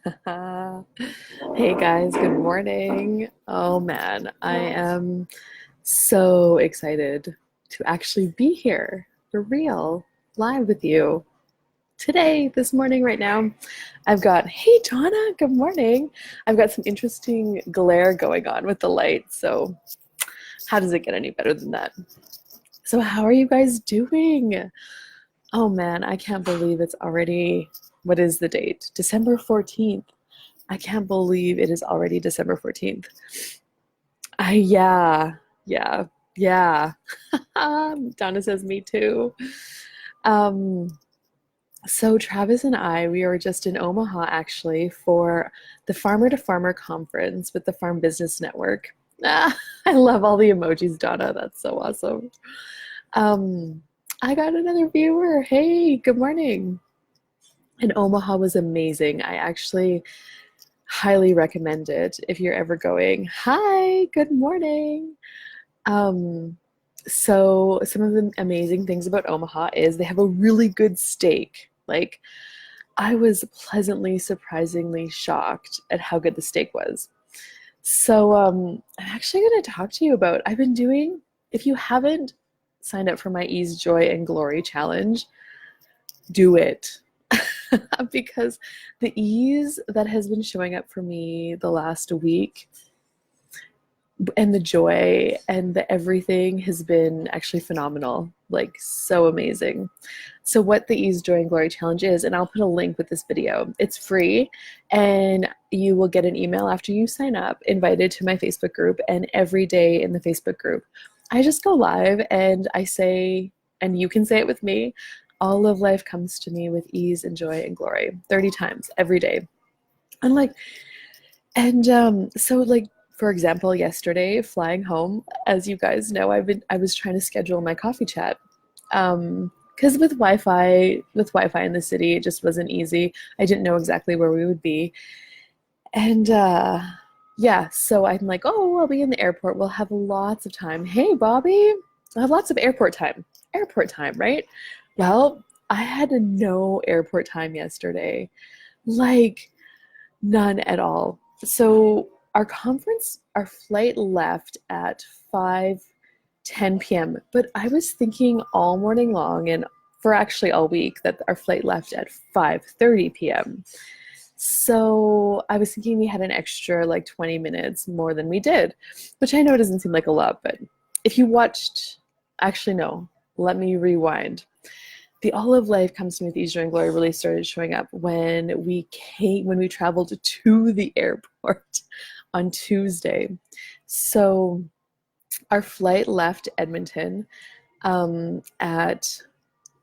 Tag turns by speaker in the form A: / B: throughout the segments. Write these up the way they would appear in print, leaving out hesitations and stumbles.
A: Hey guys, good morning. Oh man, I am so excited to actually be here for real, live with you today, this morning, right now. Hey Donna, good morning. I've got some interesting glare going on with the light, so how does it get any better than that? So, how are you guys doing? Oh man, I can't believe it's already, what is the date? December 14th. I can't believe it is already December 14th. Yeah, yeah, yeah. Donna says me too. Um, so Travis and I, we were just in Omaha actually for the Farmer to Farmer conference with the Farm Business Network. I love all the emojis, Donna. That's so awesome. Um, I got another viewer. Hey, good morning. And Omaha was amazing. I actually highly recommend it if you're ever going. Hi, good morning. Um, so some of the amazing things about Omaha is they have a really good steak. Like I was pleasantly, surprisingly shocked at how good the steak was. So I'm actually going to talk to you about I've been doing, if you haven't signed up for my Ease, Joy, and Glory challenge, do it. Because the ease that has been showing up for me the last week and the joy and the everything has been actually phenomenal, like so amazing. So what the Ease, Joy, and Glory challenge is, and I'll put a link with this video, it's free, and you will get an email after you sign up invited to my Facebook group. And every day in the Facebook group I just go live and I say, and you can say it with me, all of life comes to me with ease and joy and glory 30 times every day. I'm like, and so like for example, yesterday flying home, as you guys know, I was trying to schedule my coffee chat. Because with Wi-Fi in the city, it just wasn't easy. I didn't know exactly where we would be. And yeah, so I'm like, oh, I'll be in the airport. We'll have lots of time. Hey, Bobby, I have lots of airport time. Airport time, right? Well, I had no airport time yesterday. Like, none at all. So our flight left at 5:10 p.m. But I was thinking all morning long and for actually all week that our flight left at 5:30 p.m. So I was thinking we had an extra like 20 minutes more than we did, which I know doesn't seem like a lot, but if you watched, actually no, let me rewind. The Olive Life Comes to Me with Ease, Joy, and Glory really started showing up when we traveled to the airport on Tuesday. So our flight left Edmonton at,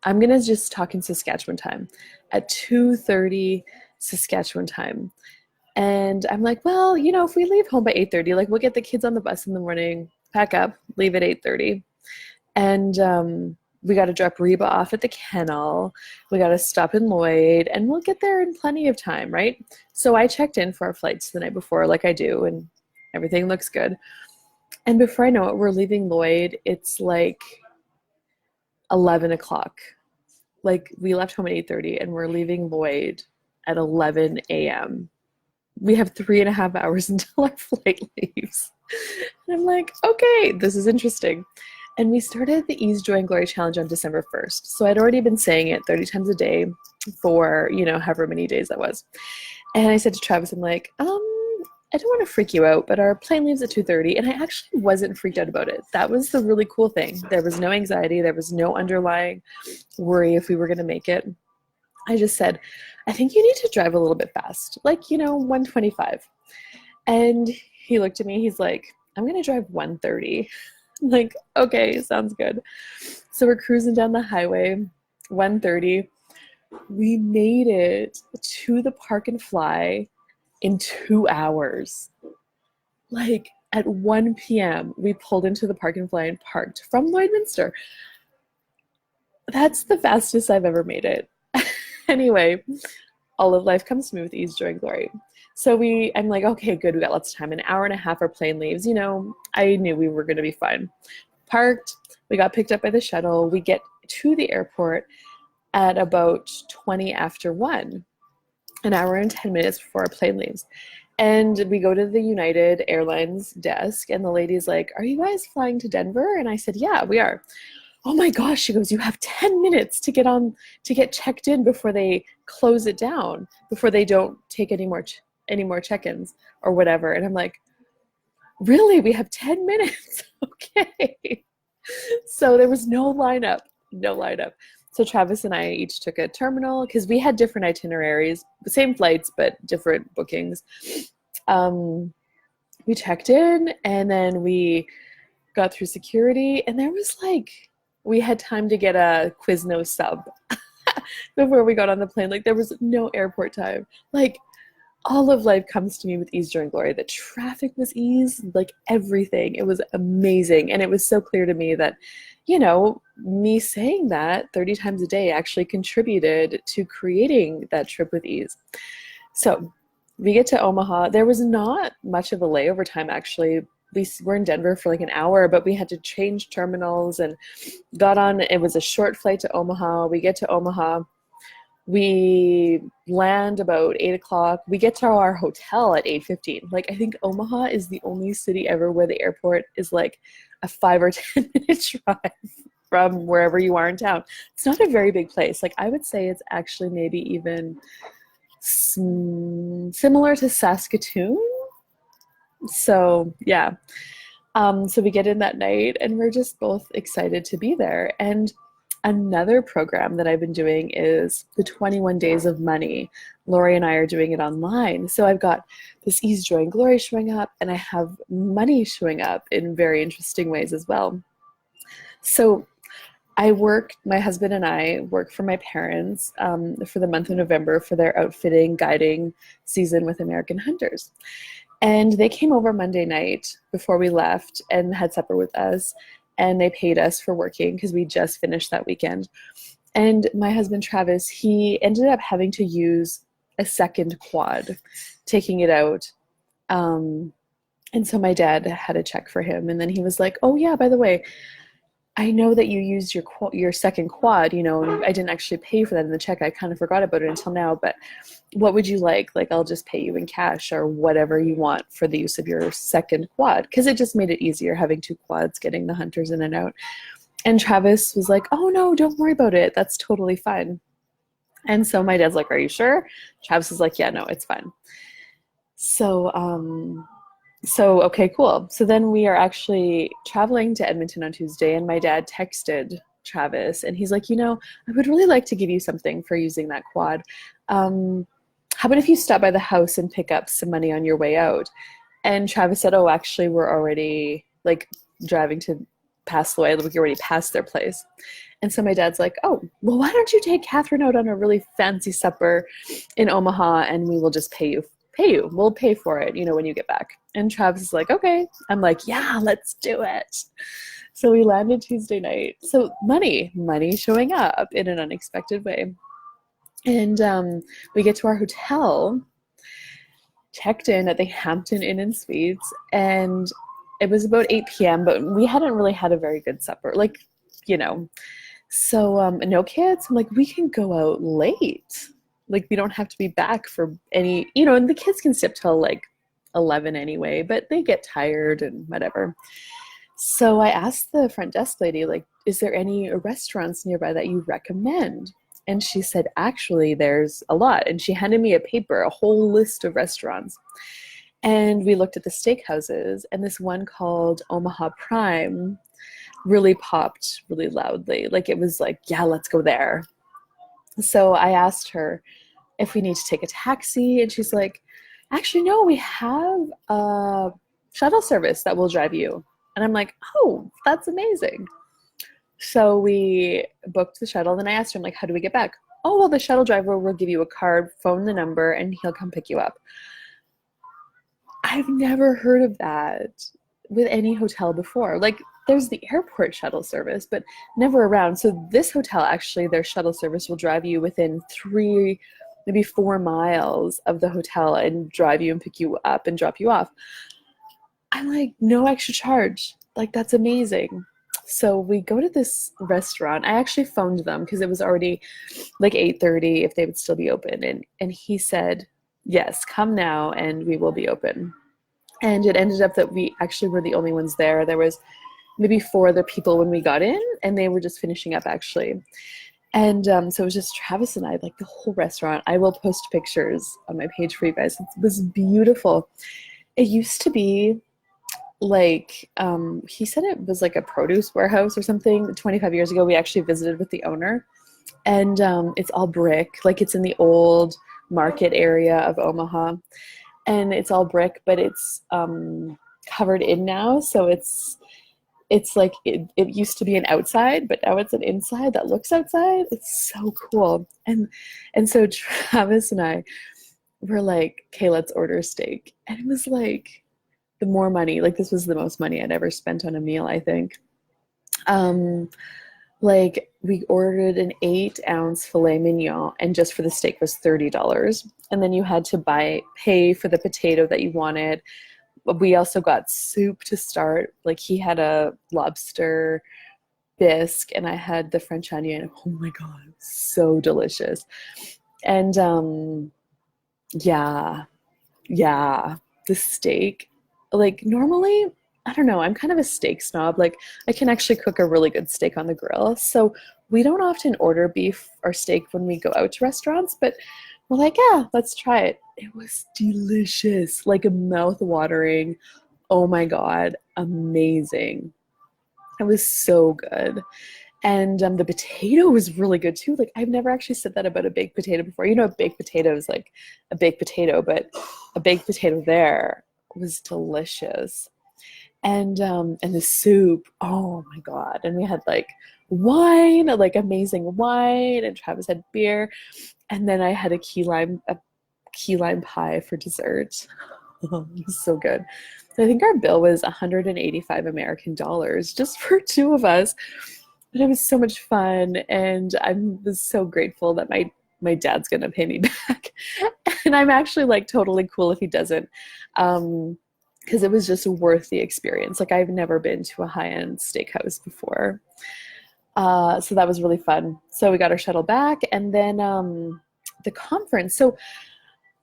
A: I'm gonna just talk in Saskatchewan time, at 2:30 Saskatchewan time. And I'm like, well, if we leave home by 8:30, like we'll get the kids on the bus in the morning, pack up, leave at 8:30. And we got to drop Reba off at the kennel. We got to stop in Lloyd, and we'll get there in plenty of time, right? So I checked in for our flights the night before, like I do, and everything looks good. And before I know it, we're leaving Lloyd. It's like 11 o'clock. Like we left home at 8:30, and we're leaving Lloyd at 11 a.m. We have 3.5 hours until our flight leaves. And I'm like, okay, this is interesting. And we started the Ease, Joy, and Glory Challenge on December 1st. So I'd already been saying it 30 times a day for, however many days that was. And I said to Travis, I'm like, I don't want to freak you out, but our plane leaves at 2:30. And I actually wasn't freaked out about it. That was the really cool thing. There was no anxiety. There was no underlying worry if we were going to make it. I just said, I think you need to drive a little bit fast, like, 125. And he looked at me, he's like, I'm going to drive 130. I'm like, okay, sounds good. So we're cruising down the highway, 130. We made it to the Park and Fly in 2 hours. Like at 1 p.m., we pulled into the Park and Fly and parked from Lloydminster. That's the fastest I've ever made it. Anyway, all of life comes smooth, ease, joy, and glory. So I'm like, okay, good, we got lots of time. An hour and a half, our plane leaves. I knew we were going to be fine. Parked, we got picked up by the shuttle. We get to the airport at about 20 after 1. an hour and 10 minutes before our plane leaves. And we go to the United Airlines desk, and the lady's like, "Are you guys flying to Denver?" And I said, "Yeah, we are." "Oh my gosh," she goes, "you have 10 minutes to get checked in before they close it down, before they don't take any more check-ins or whatever." And I'm like, "Really? We have 10 minutes?" Okay. So there was no lineup, no lineup. So Travis and I each took a terminal because we had different itineraries, the same flights, but different bookings. Um, we checked in and then we got through security, and there was like, we had time to get a Quiznos sub before we got on the plane. Like, there was no airport time. Like, all of life comes to me with ease, joy, and glory. The traffic was ease, like everything. It was amazing. And it was so clear to me that, me saying that 30 times a day actually contributed to creating that trip with ease. So we get to Omaha. There was not much of a layover time, actually. We were in Denver for like an hour, but we had to change terminals and got on. It was a short flight to Omaha. We get to Omaha. We land about 8 o'clock. We get to our hotel at 8:15. Like, I think Omaha is the only city ever where the airport is like a 5 or 10 minute drive from wherever you are in town. It's not a very big place. Like, I would say it's actually maybe even similar to Saskatoon. So, yeah. So we get in that night and we're just both excited to be there. And another program that I've been doing is the 21 Days of Money. Lori and I are doing it online. So I've got this ease, joy, and glory showing up, and I have money showing up in very interesting ways as well. So my husband and I work for my parents for the month of November for their outfitting, guiding season with American Hunters. And they came over Monday night before we left and had supper with us. And they paid us for working because we just finished that weekend. And my husband, Travis, he ended up having to use a second quad, taking it out. And so my dad had a check for him. And then he was like, "Oh, yeah, by the way, I know that you used your second quad, and I didn't actually pay for that in the check. I kind of forgot about it until now, but what would you like? Like, I'll just pay you in cash or whatever you want for the use of your second quad," because it just made it easier having two quads, getting the hunters in and out. And Travis was like, "Oh, no, don't worry about it. That's totally fine." And so my dad's like, "Are you sure?" Travis is like, "Yeah, no, it's fine." So, okay, cool. So then we are actually traveling to Edmonton on Tuesday, and my dad texted Travis, and he's like, "I would really like to give you something for using that quad. How about if you stop by the house and pick up some money on your way out?" And Travis said, "Oh, actually, we're already like driving to pass the way. We already passed their place." And so my dad's like, "Oh, well, why don't you take Catherine out on a really fancy supper in Omaha, and we will just pay you. We'll pay for it, when you get back." And Travis is like, "Okay." I'm like, "Yeah, let's do it." So we landed Tuesday night. So money showing up in an unexpected way. And we get to our hotel, checked in at the Hampton Inn and Suites, and it was about 8 p.m., but we hadn't really had a very good supper. Like, so no kids. I'm like, we can go out late. Like, we don't have to be back for any, and the kids can sit till like 11 anyway, but they get tired and whatever. So I asked the front desk lady, like, "Is there any restaurants nearby that you recommend?" And she said, "Actually, there's a lot." And she handed me a whole list of restaurants. And we looked at the steakhouses, and this one called Omaha Prime really popped really loudly. Like, it was like, "Yeah, let's go there." So I asked her if we need to take a taxi, and she's like, "Actually, no, we have a shuttle service that will drive you." And I'm like, "Oh, that's amazing." So we booked the shuttle. Then I asked her, I'm like, "How do we get back?" "Oh, well, the shuttle driver will give you a card, phone the number, and he'll come pick you up." I've never heard of that with any hotel before. Like, there's the airport shuttle service, but never around. So this hotel, actually, their shuttle service will drive you within 3, maybe 4 miles of the hotel and drive you and pick you up and drop you off. I'm like, no extra charge. Like, that's amazing. So we go to this restaurant. I actually phoned them because it was already like 8:30 if they would still be open. And he said, "Yes, come now and we will be open." And it ended up that we actually were the only ones there. There was maybe four other people when we got in, and they were just finishing up actually. And so it was just Travis and I, like the whole restaurant. I will post pictures on my page for you guys. It was beautiful. It used to be like he said it was like a produce warehouse or something. 25 years ago, we actually visited with the owner, and it's all brick, like it's in the old market area of Omaha, and it's all brick, but it's covered in now, so it's like it used to be an outside, but now it's an inside that looks outside. It's so cool. And so Travis and I were like, okay, let's order steak. And it was like the more money, like this was the most money I'd ever spent on a meal, I think. Um, like we ordered an 8-ounce filet mignon, and just for the steak was $30. And then you had to pay for the potato that you wanted. We also got soup to start. Like he had a lobster bisque and I had the French onion. Oh my God, so delicious. And yeah, yeah, the steak. Like normally, I don't know, I'm kind of a steak snob. Like I can actually cook a really good steak on the grill. So we don't often order beef or steak when we go out to restaurants, but we're like, yeah, let's try it. It was delicious, like mouth watering. Oh my God, amazing. It was so good. And the potato was really good too. Like I've never actually said that about a baked potato before. You know, a baked potato is like a baked potato, but a baked potato there was delicious. And the soup, oh my God. And we had like wine, like amazing wine, and Travis had beer. And then I had a key lime pie for dessert. Oh, it was so good. I think our bill was 185 American dollars just for two of us. But it was so much fun, and I was so grateful that my dad's gonna pay me back. And I'm actually like totally cool if he doesn't, because it was just worth the experience. Like I've never been to a high-end steakhouse before, so that was really fun. So we got our shuttle back, and then the conference. So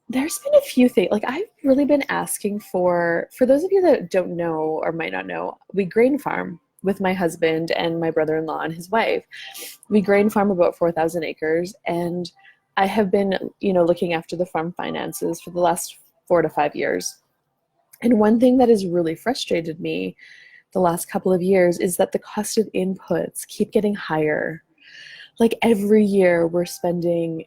A: there's been a few things, like I've really been asking for those of you that don't know or might not know, we grain farm with my husband and my brother-in-law and his wife. We grain farm about 4,000 acres, and I have been, looking after the farm finances for the last 4 to 5 years. And one thing that has really frustrated me the last couple of years is that the cost of inputs keep getting higher. Like every year we're spending,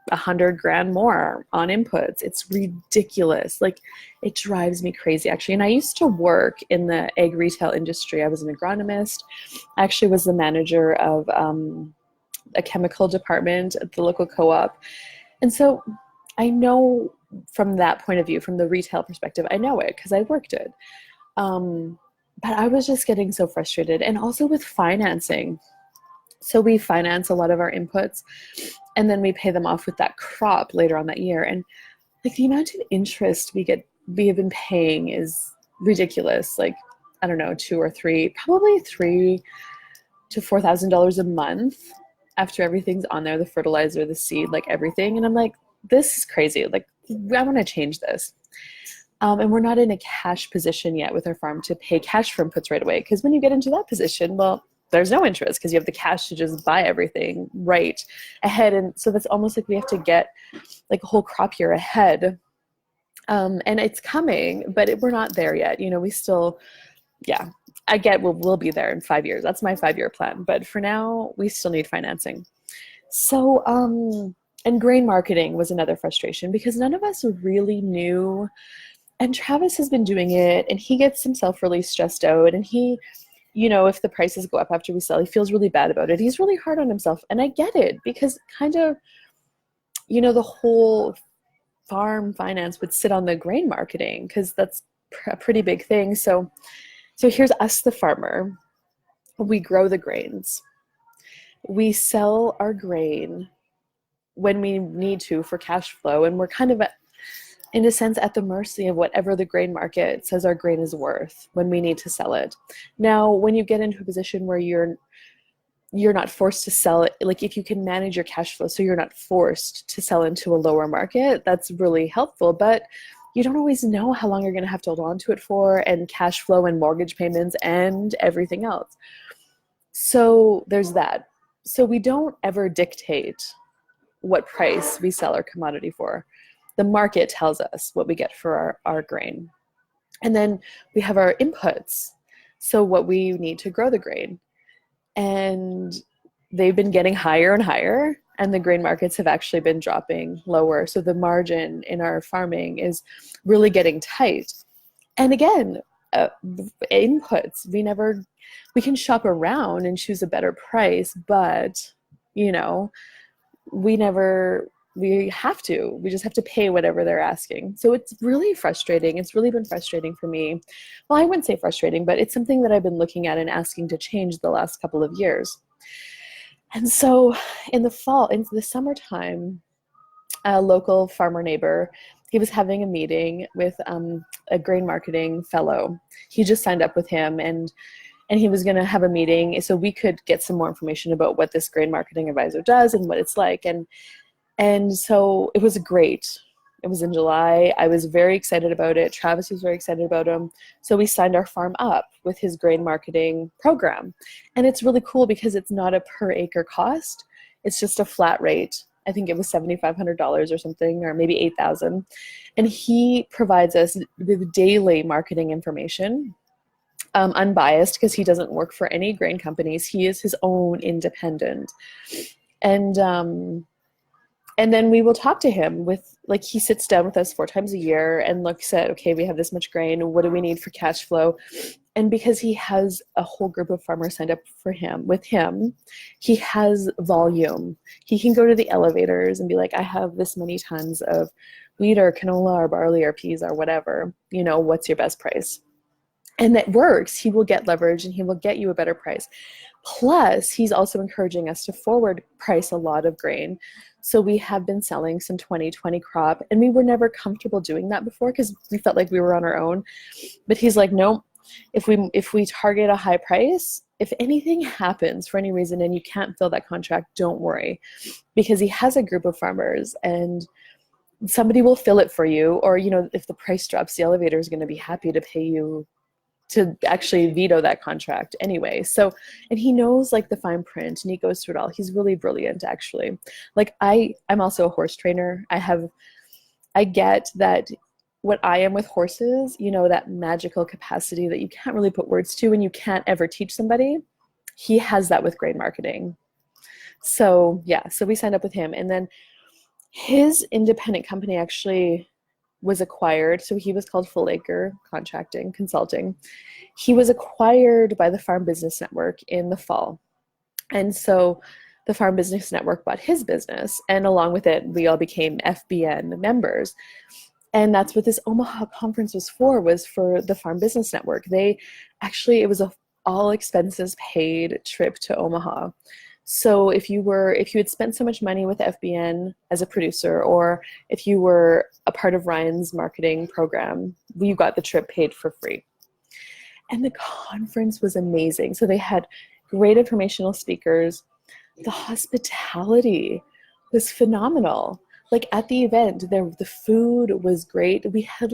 A: 100 grand more on inputs. It's ridiculous. Like it drives me crazy actually. And I used to work in the egg retail industry. I was an agronomist. I actually was the manager of a chemical department at the local co-op. And so I know from that point of view, from the retail perspective, I know it because I worked it. But I was just getting so frustrated. And also with financing. So we finance a lot of our inputs, and then we pay them off with that crop later on that year. And like the amount of interest we have been paying is ridiculous. Like, I don't know, probably $3,000 to $4,000 a month after everything's on there, the fertilizer, the seed, like everything. And I'm like, this is crazy. Like, I want to change this. And we're not in a cash position yet with our farm to pay cash for inputs right away. Because when you get into that position, well, there's no interest because you have the cash to just buy everything right ahead. And so that's almost like we have to get like a whole crop year ahead. And it's coming, but we're not there yet. We still, yeah, I get we'll be there in 5 years. That's my 5-year plan. But for now, we still need financing. So, and grain marketing was another frustration because none of us really knew. And Travis has been doing it, and he gets himself really stressed out, and he, if the prices go up after we sell, he feels really bad about it. He's really hard on himself. And I get it because kind of, the whole farm finance would sit on the grain marketing because that's a pretty big thing. So here's us, the farmer. We grow the grains. We sell our grain when we need to for cash flow. And we're kind of in a sense, at the mercy of whatever the grain market says our grain is worth when we need to sell it. Now, when you get into a position where you're not forced to sell it, like if you can manage your cash flow so you're not forced to sell into a lower market, that's really helpful. But you don't always know how long you're going to have to hold on to it for, and cash flow and mortgage payments and everything else. So there's that. So we don't ever dictate what price we sell our commodity for. The market tells us what we get for our grain. And then we have our inputs, so what we need to grow the grain. And they've been getting higher and higher, and the grain markets have actually been dropping lower. So the margin in our farming is really getting tight. And again, inputs, we can shop around and choose a better price, but you know, we just have to pay whatever they're asking. So it's really frustrating. It's really been frustrating for me. Well, I wouldn't say frustrating, but it's something that I've been looking at and asking to change the last couple of years. And so in the summertime, a local farmer neighbor, he was having a meeting with a grain marketing fellow. He just signed up with him, and he was going to have a meeting so we could get some more information about what this grain marketing advisor does and what it's like. And so it was great. It was in July. I was very excited about it. Travis was very excited about him. So we signed our farm up with his grain marketing program. And it's really cool because it's not a per acre cost. It's just a flat rate. I think it was $7,500 or something, or maybe $8,000. And he provides us with daily marketing information, unbiased, because he doesn't work for any grain companies. He is his own independent. And then we will talk to him he sits down with us 4 times a year and looks at, okay, we have this much grain. What do we need for cash flow? And because he has a whole group of farmers signed up with him, he has volume. He can go to the elevators and be like, I have this many tons of wheat or canola or barley or peas or whatever, what's your best price? And that works. He will get leverage and he will get you a better price. Plus, he's also encouraging us to forward price a lot of grain. So we have been selling some 2020 crop, and we were never comfortable doing that before because we felt like we were on our own. But he's like, no, if we target a high price, if anything happens for any reason and you can't fill that contract, don't worry, because he has a group of farmers and somebody will fill it for you. Or, if the price drops, the elevator is going to be happy to pay you to actually veto that contract anyway. So, and he knows the fine print and he goes through it all. He's really brilliant, actually. I'm also a horse trainer. I get that what I am with horses, that magical capacity that you can't really put words to and you can't ever teach somebody. He has that with grain marketing. So yeah, so we signed up with him, and then his independent company actually was acquired. So he was called Full Acre Consulting. He was acquired by the Farm Business Network in the fall. And so the Farm Business Network bought his business, and along with it, we all became FBN members. And that's what this Omaha conference was for the Farm Business Network. It was a all expenses paid trip to Omaha. So if you had spent so much money with FBN as a producer, or if you were a part of Ryan's marketing program, you got the trip paid for free. And the conference was amazing. So they had great informational speakers. The hospitality was phenomenal. At the event, the food was great. We had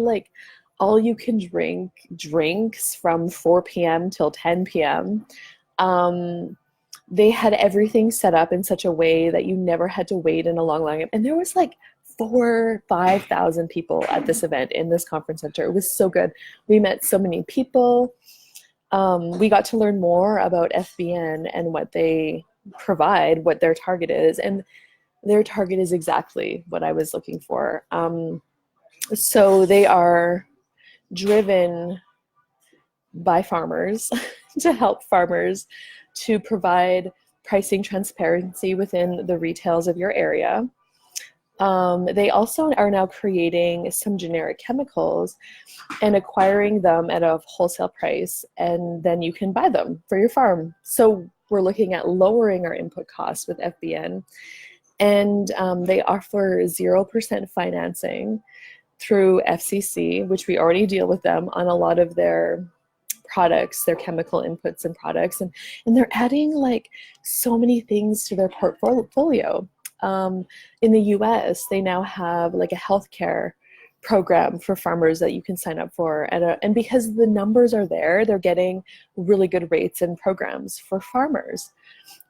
A: all you can drink drinks from 4 p.m. till 10 p.m. They had everything set up in such a way that you never had to wait in a long line. And there was 5,000 people at this event in this conference center. It was so good. We met so many people. We got to learn more about FBN and what they provide, what their target is. And their target is exactly what I was looking for. So they are driven by farmers to help farmers to provide pricing transparency within the retails of your area. They also are now creating some generic chemicals and acquiring them at a wholesale price, and then you can buy them for your farm. So we're looking at lowering our input costs with FBN, and they offer 0% financing through FCC, which we already deal with them on a lot of their products, their chemical inputs and products, and they're adding like so many things to their portfolio. In the US, they now have like a healthcare program for farmers that you can sign up for, and because the numbers are there, they're getting really good rates and programs for farmers.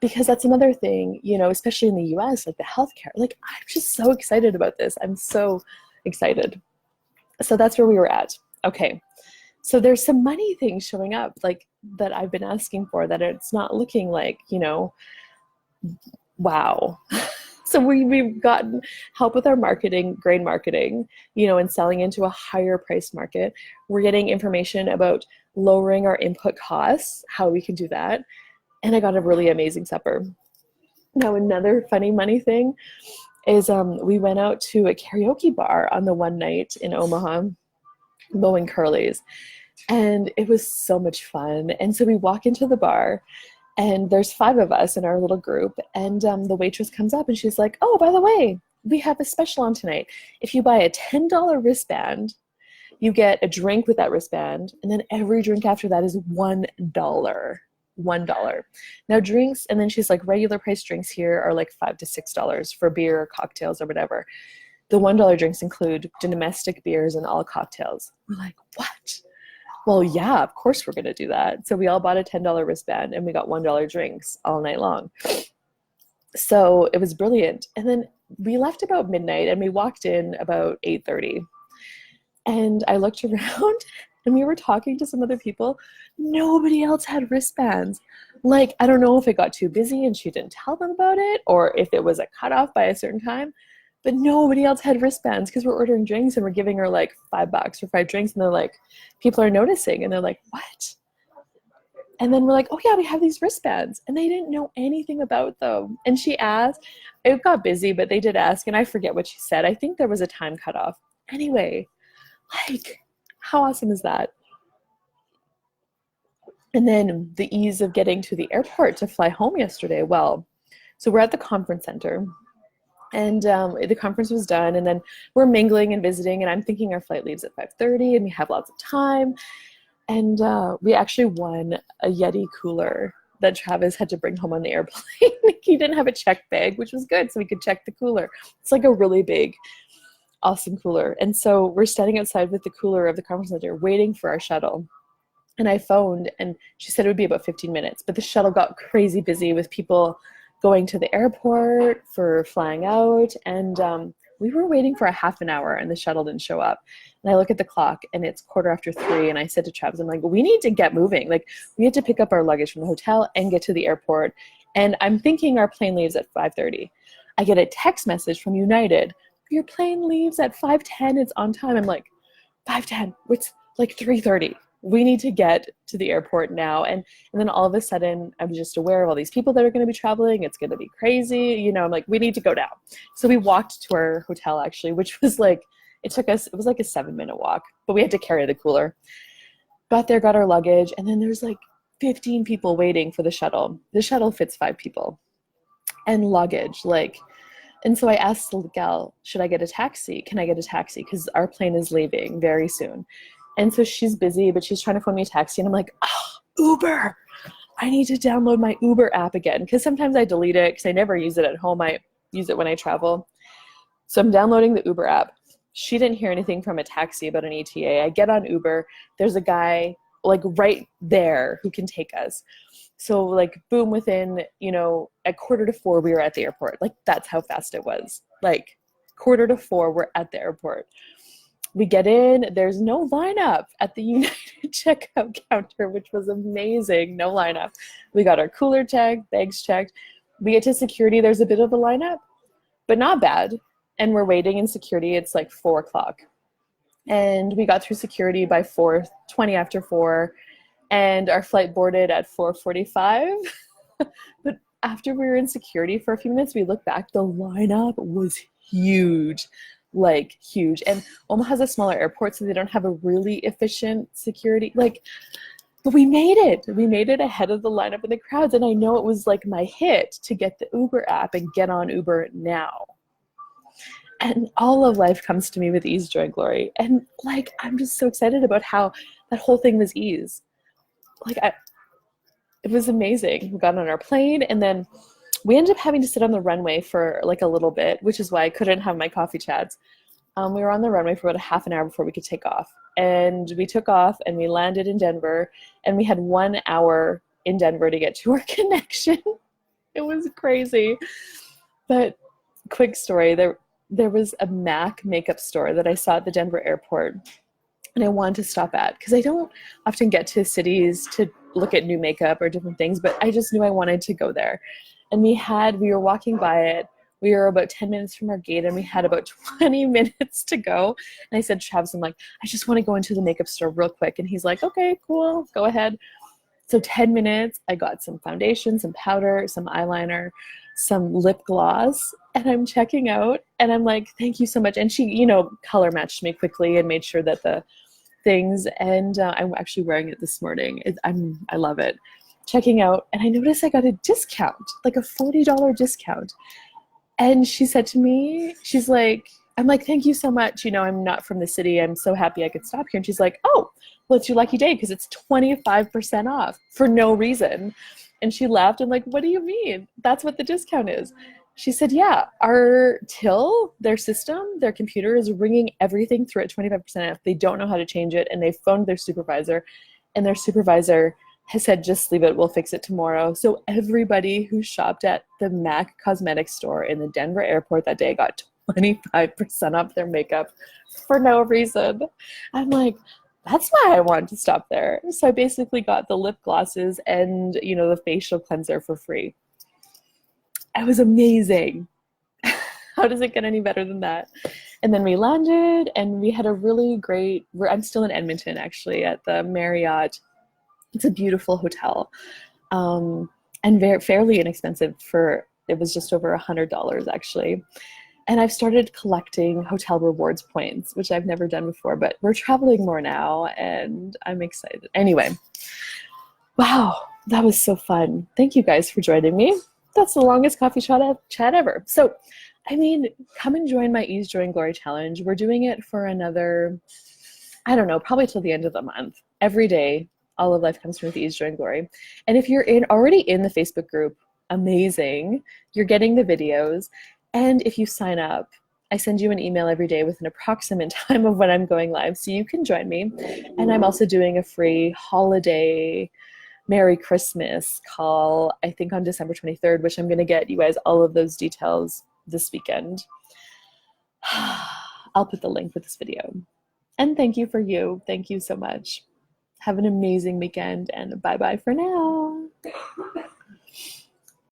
A: Because that's another thing, you know, especially in the US, like the healthcare. Like, I'm just so excited about this. I'm so excited. So that's where we were at. Okay. So there's some money things showing up, like that I've been asking for, that it's not looking like, you know, wow. So we've gotten help with our marketing, grain marketing, you know, and selling into a higher price market. We're getting information about lowering our input costs, how we can do that. And I got a really amazing supper. Now, another funny money thing is we went out to a karaoke bar on the one night in Omaha, Mo and Curly's, and it was so much fun. And so we walk into the bar, and there's 5 of us in our little group, and the waitress comes up and she's like, oh, by the way, we have a special on tonight. If you buy a $10 wristband, you get a drink with that wristband, and then every drink after that is $1. $1. Now drinks, and then she's like, regular price drinks here are like $5 to $6 for beer or cocktails or whatever. The $1 drinks include domestic beers and all cocktails. We're like, what? Well, yeah, of course we're going to do that. So we all bought a $10 wristband and we got $1 drinks all night long. So it was brilliant. And then we left about midnight and we walked in about 8:30. And I looked around and we were talking to some other people. Nobody else had wristbands. Like, I don't know if it got too busy and she didn't tell them about it, or if it was a cutoff by a certain time, but nobody else had wristbands because we're ordering drinks and we're giving her like $5 for 5 drinks. And they're like, people are noticing, and they're like, what? And then we're like, oh yeah, we have these wristbands. And they didn't know anything about them. And she asked, it got busy, but they did ask, and I forget what she said. I think there was a time cutoff. Anyway, like, how awesome is that? And then the ease of getting to the airport to fly home yesterday. Well, so we're at the conference center, and the conference was done, and then we're mingling and visiting, and I'm thinking our flight leaves at 5:30 and we have lots of time. And we actually won a Yeti cooler that Travis had to bring home on the airplane. He didn't have a check bag, which was good, so we could check the cooler. It's like a really big, awesome cooler. And so we're standing outside with the cooler of the conference center waiting for our shuttle. And I phoned, and she said it would be about 15 minutes, but the shuttle got crazy busy with people going to the airport for flying out, and we were waiting for a half an hour, and the shuttle didn't show up. And I look at the clock, and it's 3:15, and I said to Travis, I'm like, we need to get moving. Like, we had to pick up our luggage from the hotel and get to the airport, and I'm thinking our plane leaves at 5:30. I get a text message from United, your plane leaves at 5:10, it's on time. I'm like, 5:10, it's like 3:30. We need to get to the airport now. And then all of a sudden, I'm just aware of all these people that are going to be traveling. It's going to be crazy. You know, I'm like, we need to go now. So we walked to our hotel, actually, which was like, it was like a 7-minute walk, but we had to carry the cooler. Got there, got our luggage, and then there's like 15 people waiting for the shuttle. The shuttle fits 5 people. And luggage, like, and so I asked the gal, should I get a taxi? Can I get a taxi? Because our plane is leaving very soon. And so she's busy, but she's trying to phone me a taxi. And I'm like, oh, Uber. I need to download my Uber app again. Because sometimes I delete it because I never use it at home. I use it when I travel. So I'm downloading the Uber app. She didn't hear anything from a taxi about an ETA. I get on Uber. There's a guy like right there who can take us. So like, boom, within, you know, at 3:45, we were at the airport. Like, that's how fast it was. Like, 3:45, we're at the airport. We get in, there's no lineup at the United checkout counter, which was amazing. No lineup. We got our cooler checked, bags checked. We get to security, there's a bit of a lineup, but not bad. And we're waiting in security, it's like 4:00. And we got through security by 20 after 4, and our flight boarded at 4:45. But after we were in security for a few minutes, we looked back, the lineup was huge. Like, huge. And Omaha's a smaller airport, so they don't have a really efficient security. Like, but we made it. We made it ahead of the lineup in the crowds. And I know it was like my hit to get the Uber app and get on Uber now. And all of life comes to me with ease, joy, and glory. And like, I'm just so excited about how that whole thing was ease. Like, it was amazing. We got on our plane, and then we ended up having to sit on the runway for like a little bit, which is why I couldn't have my coffee chats. We were on the runway for about a half an hour before we could take off. And we took off and we landed in Denver, and we had 1 hour in Denver to get to our connection. It was crazy. But quick story, there was a MAC makeup store that I saw at the Denver airport, and I wanted to stop at because I don't often get to cities to look at new makeup or different things, but I just knew I wanted to go there. And we were walking by it. We were about 10 minutes from our gate, and we had about 20 minutes to go. And I said to Travis, I'm like, I just want to go into the makeup store real quick. And he's like, okay, cool, go ahead. So 10 minutes, I got some foundation, some powder, some eyeliner, some lip gloss, and I'm checking out, and I'm like, thank you so much. And she, color matched me quickly and made sure that the things, and I'm actually wearing it this morning. I love it. Checking out, and I noticed I got a discount, like a $40 discount. And she said to me, I'm like, thank you so much. I'm not from the city. I'm so happy I could stop here. And she's like, oh, well, it's your lucky day because it's 25% off for no reason. And she laughed. I'm like, what do you mean? That's what the discount is. She said, yeah, our till, their system, their computer is ringing everything through at 25% off. They don't know how to change it. And they phoned their supervisor, and their supervisor has said, just leave it, we'll fix it tomorrow. So everybody who shopped at the MAC Cosmetics store in the Denver airport that day got 25% off their makeup for no reason. I'm like, that's why I wanted to stop there. So I basically got the lip glosses and, the facial cleanser for free. It was amazing. How does it get any better than that? And then we landed, and we had a really great, I'm still in Edmonton actually at the Marriott. It's a beautiful hotel, and fairly inexpensive it was just over $100 actually. And I've started collecting hotel rewards points, which I've never done before, but we're traveling more now and I'm excited. Anyway, wow, that was so fun. Thank you guys for joining me. That's the longest coffee chat ever. So, come and join my Ease, Joy, and Glory challenge. We're doing it for another, I don't know, probably till the end of the month. Every day, all of life comes from with ease, joy, and glory. And if you're already in the Facebook group, amazing. You're getting the videos. And if you sign up, I send you an email every day with an approximate time of when I'm going live, so you can join me. And I'm also doing a free holiday Merry Christmas call, I think on December 23rd, which I'm going to get you guys all of those details this weekend. I'll put the link with this video. And thank you for you. Thank you so much. Have an amazing weekend, and bye-bye for now.